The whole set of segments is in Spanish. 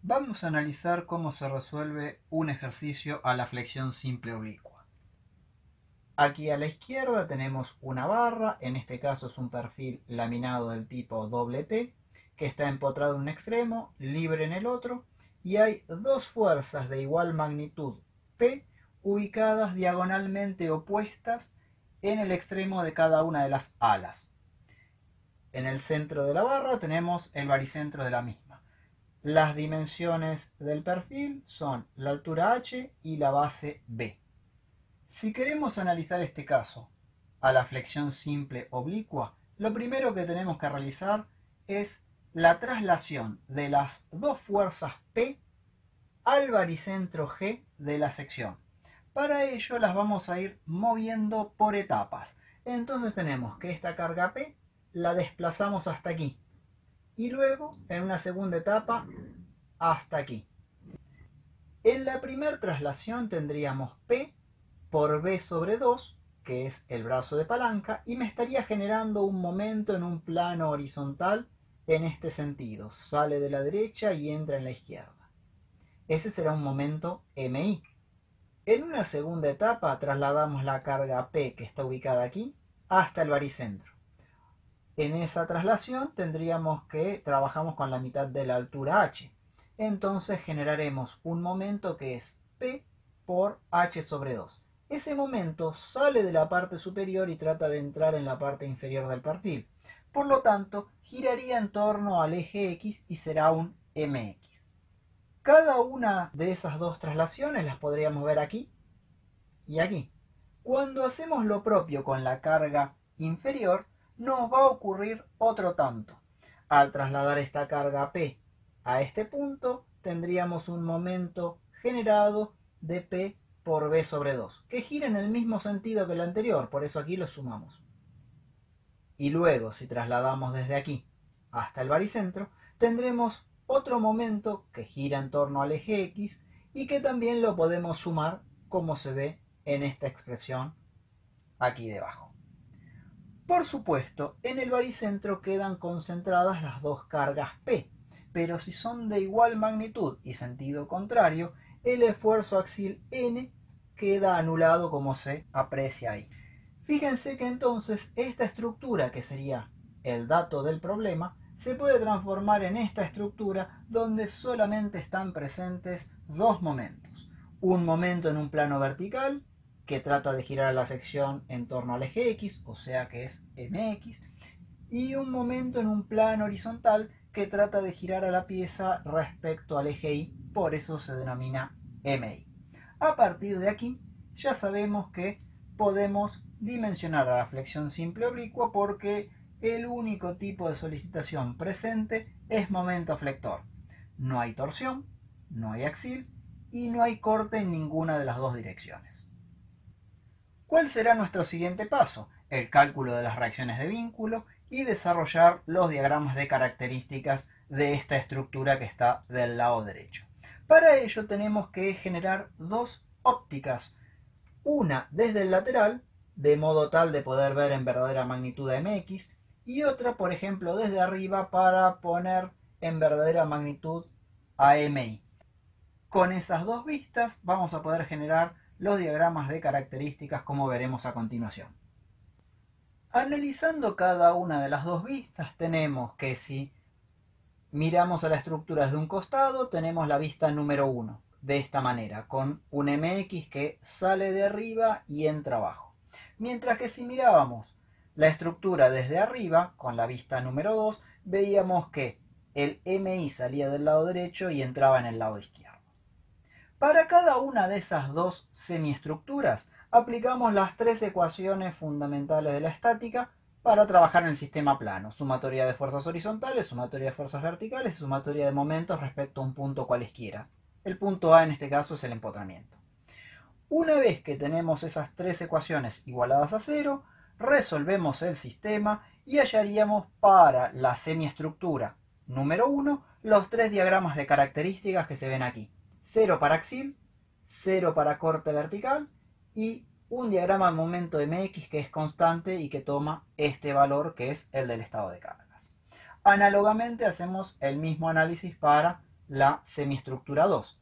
Vamos a analizar cómo se resuelve un ejercicio a la flexión simple oblicua. Aquí a la izquierda tenemos una barra, en este caso es un perfil laminado del tipo doble T, que está empotrado en un extremo, libre en el otro, y hay dos fuerzas de igual magnitud P ubicadas diagonalmente opuestas en el extremo de cada una de las alas. En el centro de la barra tenemos el baricentro de la misma. Las dimensiones del perfil son la altura h y la base b. Si queremos analizar este caso a la flexión simple oblicua, lo primero que tenemos que realizar es la traslación de las dos fuerzas P al baricentro G de la sección. Para ello las vamos a ir moviendo por etapas. Entonces tenemos que esta carga P la desplazamos hasta aquí y luego en una segunda etapa hasta aquí. En la primera traslación tendríamos P por B sobre 2, que es el brazo de palanca, y me estaría generando un momento en un plano horizontal en este sentido. Sale de la derecha y entra en la izquierda. Ese será un momento MI. En una segunda etapa trasladamos la carga P, que está ubicada aquí, hasta el baricentro. En esa traslación tendríamos que trabajamos con la mitad de la altura h. Entonces generaremos un momento que es P por h sobre 2. Ese momento sale de la parte superior y trata de entrar en la parte inferior del perfil. Por lo tanto, giraría en torno al eje X y será un mx. Cada una de esas dos traslaciones las podríamos ver aquí y aquí. Cuando hacemos lo propio con la carga inferior, nos va a ocurrir otro tanto. Al trasladar esta carga P a este punto, tendríamos un momento generado de P por B sobre 2, que gira en el mismo sentido que el anterior, por eso aquí lo sumamos. Y luego, si trasladamos desde aquí hasta el baricentro, tendremos otro momento que gira en torno al eje X y que también lo podemos sumar como se ve en esta expresión aquí debajo. Por supuesto, en el baricentro quedan concentradas las dos cargas P, pero si son de igual magnitud y sentido contrario, el esfuerzo axial N queda anulado como se aprecia ahí. Fíjense que entonces esta estructura, que sería el dato del problema, se puede transformar en esta estructura donde solamente están presentes dos momentos. Un momento en un plano vertical, que trata de girar la sección en torno al eje X, o sea que es mx, y un momento en un plano horizontal que trata de girar a la pieza respecto al eje Y, por eso se denomina mi. A partir de aquí ya sabemos que podemos dimensionar a la flexión simple oblicua porque el único tipo de solicitación presente es momento flector. No hay torsión, no hay axial y no hay corte en ninguna de las dos direcciones. ¿Cuál será nuestro siguiente paso? El cálculo de las reacciones de vínculo y desarrollar los diagramas de características de esta estructura que está del lado derecho. Para ello tenemos que generar dos ópticas, una desde el lateral, de modo tal de poder ver en verdadera magnitud a mx, y otra, por ejemplo, desde arriba para poner en verdadera magnitud a mi. Con esas dos vistas vamos a poder generar los diagramas de características como veremos a continuación. Analizando cada una de las dos vistas tenemos que si miramos a la estructura desde un costado tenemos la vista número 1 de esta manera con un mx que sale de arriba y entra abajo. Mientras que si mirábamos la estructura desde arriba con la vista número 2 veíamos que el mi salía del lado derecho y entraba en el lado izquierdo. Para cada una de esas dos semiestructuras aplicamos las tres ecuaciones fundamentales de la estática para trabajar en el sistema plano: sumatoria de fuerzas horizontales, sumatoria de fuerzas verticales y sumatoria de momentos respecto a un punto cualesquiera. El punto A en este caso es el empotramiento. Una vez que tenemos esas tres ecuaciones igualadas a cero, resolvemos el sistema y hallaríamos para la semiestructura número 1 los tres diagramas de características que se ven aquí. 0 para axial, 0 para corte vertical y un diagrama de momento mx que es constante y que toma este valor que es el del estado de cargas. Análogamente hacemos el mismo análisis para la semiestructura 2.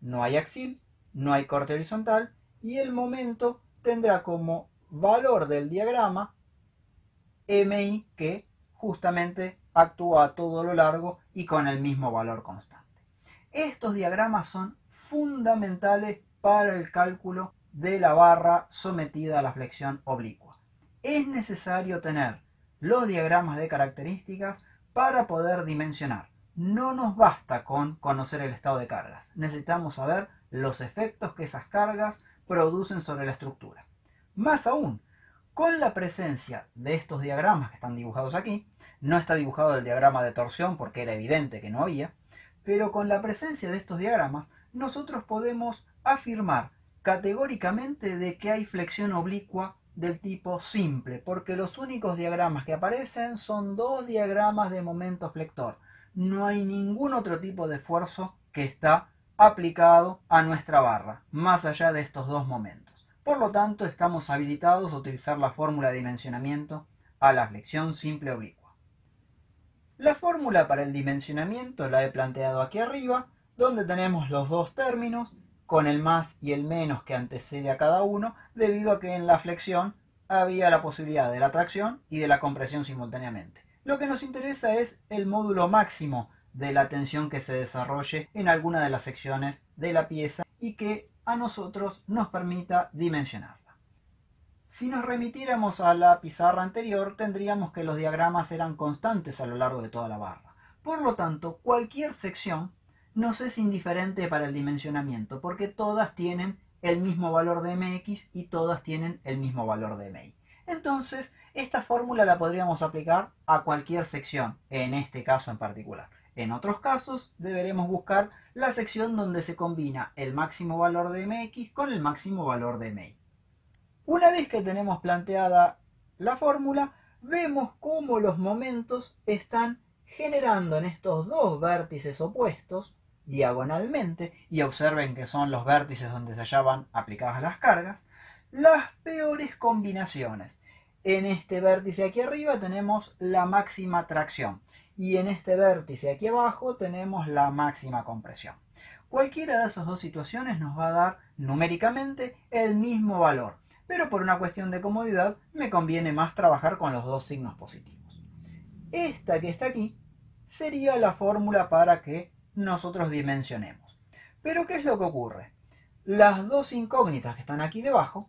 No hay axil, no hay corte horizontal y el momento tendrá como valor del diagrama MI, que justamente actúa a todo lo largo y con el mismo valor constante. Estos diagramas son fundamentales para el cálculo de la barra sometida a la flexión oblicua. Es necesario tener los diagramas de características para poder dimensionar. No nos basta con conocer el estado de cargas. Necesitamos saber los efectos que esas cargas producen sobre la estructura. Más aún, con la presencia de estos diagramas que están dibujados aquí, no está dibujado el diagrama de torsión porque era evidente que no había, pero con la presencia de estos diagramas nosotros podemos afirmar categóricamente de que hay flexión oblicua del tipo simple, porque los únicos diagramas que aparecen son dos diagramas de momento flector. No hay ningún otro tipo de esfuerzo que está aplicado a nuestra barra, más allá de estos dos momentos. Por lo tanto, estamos habilitados a utilizar la fórmula de dimensionamiento a la flexión simple oblicua. La fórmula para el dimensionamiento la he planteado aquí arriba, donde tenemos los dos términos, con el más y el menos que antecede a cada uno, debido a que en la flexión había la posibilidad de la tracción y de la compresión simultáneamente. Lo que nos interesa es el módulo máximo de la tensión que se desarrolle en alguna de las secciones de la pieza y que a nosotros nos permita dimensionarla. Si nos remitiéramos a la pizarra anterior, tendríamos que los diagramas eran constantes a lo largo de toda la barra. Por lo tanto, cualquier sección nos es indiferente para el dimensionamiento, porque todas tienen el mismo valor de mx y todas tienen el mismo valor de mi. Entonces, esta fórmula la podríamos aplicar a cualquier sección, en este caso en particular. En otros casos, deberemos buscar la sección donde se combina el máximo valor de mx con el máximo valor de mi. Una vez que tenemos planteada la fórmula, vemos cómo los momentos están generando en estos dos vértices opuestos diagonalmente, y observen que son los vértices donde se hallaban aplicadas las cargas, las peores combinaciones. En este vértice aquí arriba tenemos la máxima tracción y en este vértice aquí abajo tenemos la máxima compresión. Cualquiera de esas dos situaciones nos va a dar numéricamente el mismo valor, pero por una cuestión de comodidad me conviene más trabajar con los dos signos positivos. Esta que está aquí sería la fórmula para que nosotros dimensionemos. Pero ¿qué es lo que ocurre? Las dos incógnitas que están aquí debajo,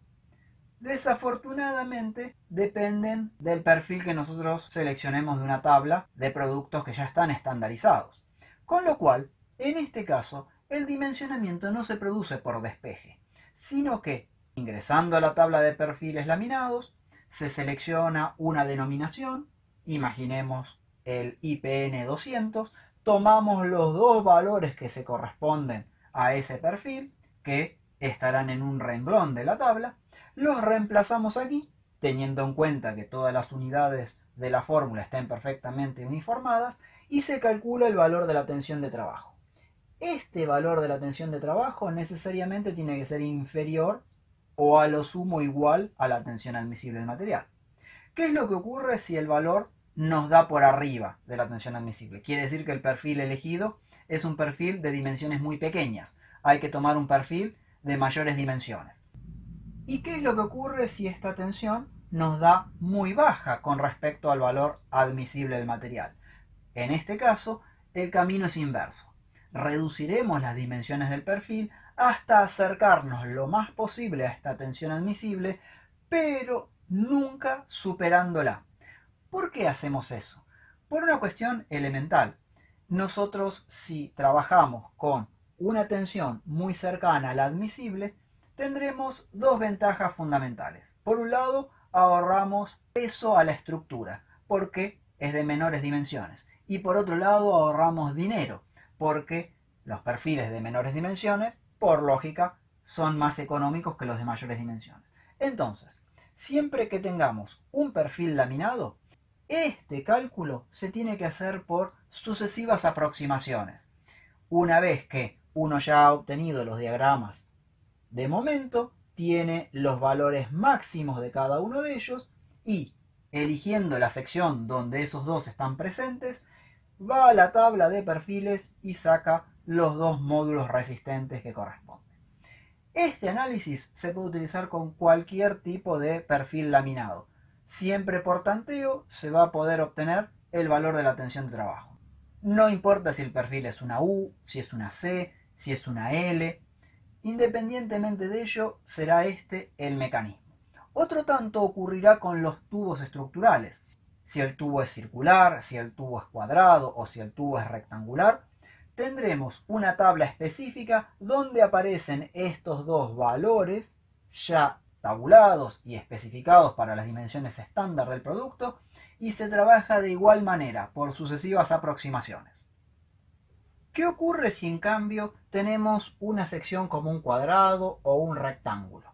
desafortunadamente dependen del perfil que nosotros seleccionemos de una tabla de productos que ya están estandarizados. Con lo cual, en este caso, el dimensionamiento no se produce por despeje, sino que ingresando a la tabla de perfiles laminados, se selecciona una denominación, imaginemos el IPN 200, tomamos los dos valores que se corresponden a ese perfil, que estarán en un renglón de la tabla, los reemplazamos aquí, teniendo en cuenta que todas las unidades de la fórmula estén perfectamente uniformadas, y se calcula el valor de la tensión de trabajo. Este valor de la tensión de trabajo necesariamente tiene que ser inferior o a lo sumo igual a la tensión admisible del material. ¿Qué es lo que ocurre si el valor nos da por arriba de la tensión admisible? Quiere decir que el perfil elegido es un perfil de dimensiones muy pequeñas. Hay que tomar un perfil de mayores dimensiones. ¿Y qué es lo que ocurre si esta tensión nos da muy baja con respecto al valor admisible del material? En este caso, el camino es inverso. Reduciremos las dimensiones del perfil hasta acercarnos lo más posible a esta tensión admisible, pero nunca superándola. ¿Por qué hacemos eso? Por una cuestión elemental. Nosotros, si trabajamos con una tensión muy cercana a la admisible, tendremos dos ventajas fundamentales. Por un lado, ahorramos peso a la estructura, porque es de menores dimensiones. Y por otro lado, ahorramos dinero, porque los perfiles de menores dimensiones, por lógica, son más económicos que los de mayores dimensiones. Entonces, siempre que tengamos un perfil laminado, este cálculo se tiene que hacer por sucesivas aproximaciones. Una vez que uno ya ha obtenido los diagramas de momento, tiene los valores máximos de cada uno de ellos y, eligiendo la sección donde esos dos están presentes, va a la tabla de perfiles y saca los dos módulos resistentes que corresponden. Este análisis se puede utilizar con cualquier tipo de perfil laminado. Siempre por tanteo se va a poder obtener el valor de la tensión de trabajo. No importa si el perfil es una U, si es una C, si es una L. Independientemente de ello, será este el mecanismo. Otro tanto ocurrirá con los tubos estructurales. Si el tubo es circular, si el tubo es cuadrado o si el tubo es rectangular, tendremos una tabla específica donde aparecen estos dos valores ya tabulados y especificados para las dimensiones estándar del producto y se trabaja de igual manera por sucesivas aproximaciones. ¿Qué ocurre si en cambio tenemos una sección como un cuadrado o un rectángulo?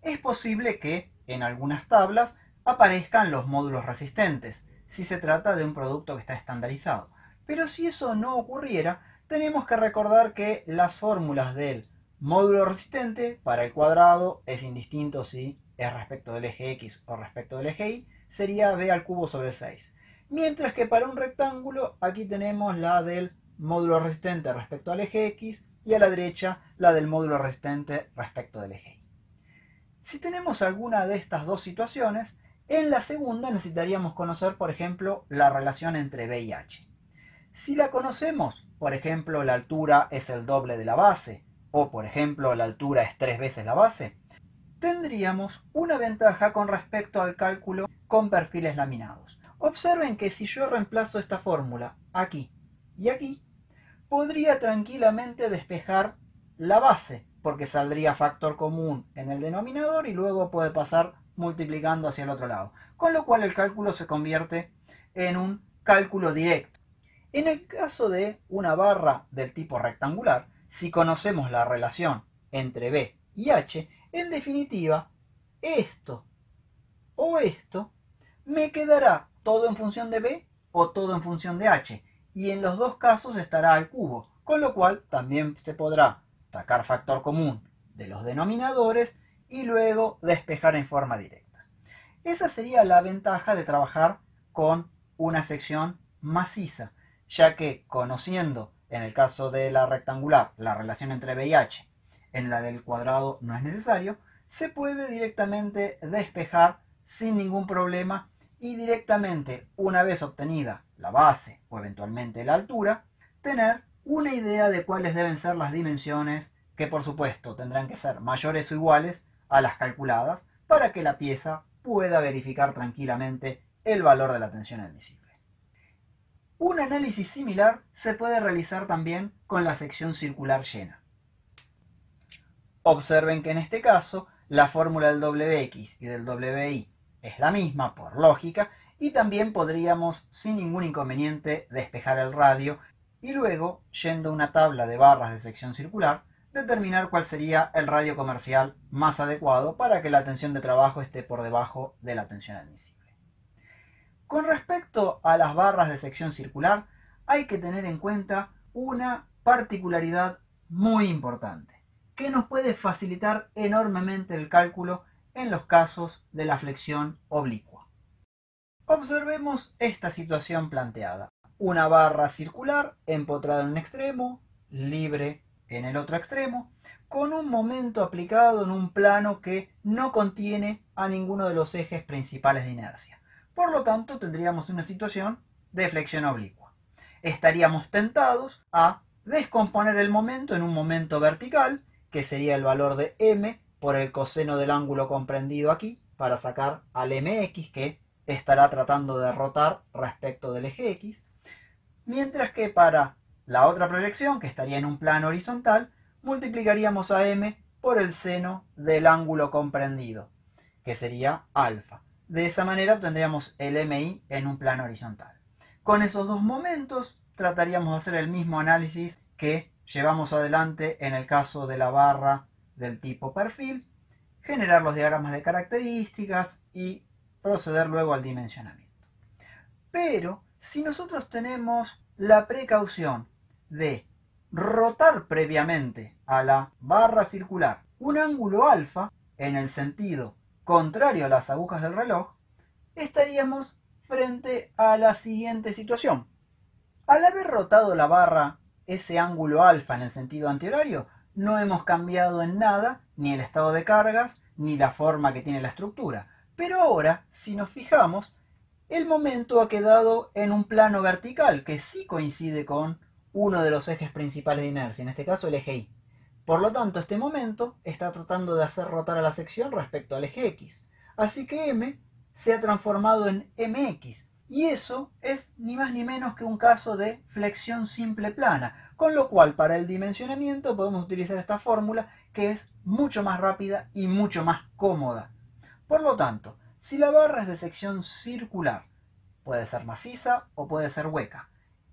Es posible que en algunas tablas aparezcan los módulos resistentes, si se trata de un producto que está estandarizado. Pero si eso no ocurriera, tenemos que recordar que las fórmulas del módulo resistente para el cuadrado es indistinto si es respecto del eje X o respecto del eje Y, sería b al cubo sobre 6. Mientras que para un rectángulo aquí tenemos la del módulo resistente respecto al eje X y a la derecha la del módulo resistente respecto del eje Y. Si tenemos alguna de estas dos situaciones, en la segunda necesitaríamos conocer, por ejemplo, la relación entre B y H. Si la conocemos, por ejemplo, la altura es el doble de la base, o por ejemplo, la altura es 3 veces la base, tendríamos una ventaja con respecto al cálculo con perfiles laminados. Observen que si yo reemplazo esta fórmula aquí y aquí, podría tranquilamente despejar la base, porque saldría factor común en el denominador y luego puede pasar multiplicando hacia el otro lado. Con lo cual el cálculo se convierte en un cálculo directo. En el caso de una barra del tipo rectangular, si conocemos la relación entre B y H, en definitiva, esto o esto me quedará todo en función de B o todo en función de H. Y en los dos casos estará al cubo, con lo cual también se podrá sacar factor común de los denominadores y luego despejar en forma directa. Esa sería la ventaja de trabajar con una sección maciza, ya que conociendo en el caso de la rectangular la relación entre B y H, en la del cuadrado no es necesario, se puede directamente despejar sin ningún problema y directamente, una vez obtenida la base o eventualmente la altura, tener una idea de cuáles deben ser las dimensiones, que por supuesto tendrán que ser mayores o iguales a las calculadas para que la pieza pueda verificar tranquilamente el valor de la tensión admisible. Un análisis similar se puede realizar también con la sección circular llena. Observen que en este caso la fórmula del Wx y del Wi es la misma por lógica y también podríamos sin ningún inconveniente despejar el radio y luego, yendo a una tabla de barras de sección circular, determinar cuál sería el radio comercial más adecuado para que la tensión de trabajo esté por debajo de la tensión admisible. Con respecto a las barras de sección circular, hay que tener en cuenta una particularidad muy importante, que nos puede facilitar enormemente el cálculo en los casos de la flexión oblicua. Observemos esta situación planteada. Una barra circular empotrada en un extremo, libre en el otro extremo, con un momento aplicado en un plano que no contiene a ninguno de los ejes principales de inercia. Por lo tanto, tendríamos una situación de flexión oblicua. Estaríamos tentados a descomponer el momento en un momento vertical, que sería el valor de m por el coseno del ángulo comprendido aquí, para sacar al mx, que estará tratando de rotar respecto del eje x, mientras que para la otra proyección, que estaría en un plano horizontal, multiplicaríamos a m por el seno del ángulo comprendido, que sería alfa. De esa manera obtendríamos el MI en un plano horizontal. Con esos dos momentos trataríamos de hacer el mismo análisis que llevamos adelante en el caso de la barra del tipo perfil, generar los diagramas de características y proceder luego al dimensionamiento. Pero si nosotros tenemos la precaución de rotar previamente a la barra circular un ángulo alfa en el sentido contrario a las agujas del reloj, estaríamos frente a la siguiente situación. Al haber rotado la barra ese ángulo alfa en el sentido antihorario, no hemos cambiado en nada ni el estado de cargas ni la forma que tiene la estructura. Pero ahora, si nos fijamos, el momento ha quedado en un plano vertical que sí coincide con uno de los ejes principales de inercia, en este caso el eje Y. Por lo tanto, este momento está tratando de hacer rotar a la sección respecto al eje X. Así que M se ha transformado en MX. Y eso es ni más ni menos que un caso de flexión simple plana. Con lo cual, para el dimensionamiento podemos utilizar esta fórmula que es mucho más rápida y mucho más cómoda. Por lo tanto, si la barra es de sección circular, puede ser maciza o puede ser hueca,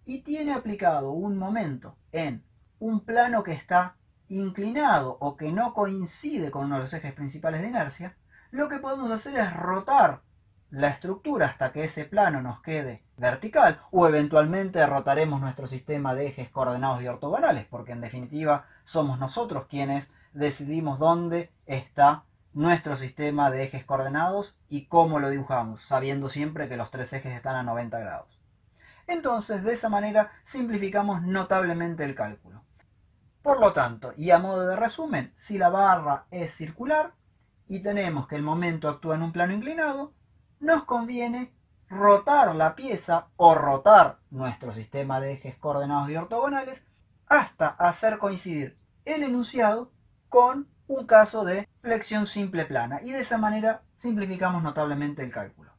y tiene aplicado un momento en un plano que está inclinado o que no coincide con uno de los ejes principales de inercia, lo que podemos hacer es rotar la estructura hasta que ese plano nos quede vertical, o eventualmente rotaremos nuestro sistema de ejes coordenados y ortogonales, porque en definitiva somos nosotros quienes decidimos dónde está nuestro sistema de ejes coordenados y cómo lo dibujamos, sabiendo siempre que los tres ejes están a 90 grados. Entonces, de esa manera simplificamos notablemente el cálculo. Por lo tanto, y a modo de resumen, si la barra es circular y tenemos que el momento actúa en un plano inclinado, nos conviene rotar la pieza o rotar nuestro sistema de ejes coordenados y ortogonales hasta hacer coincidir el enunciado con un caso de flexión simple plana, y de esa manera simplificamos notablemente el cálculo.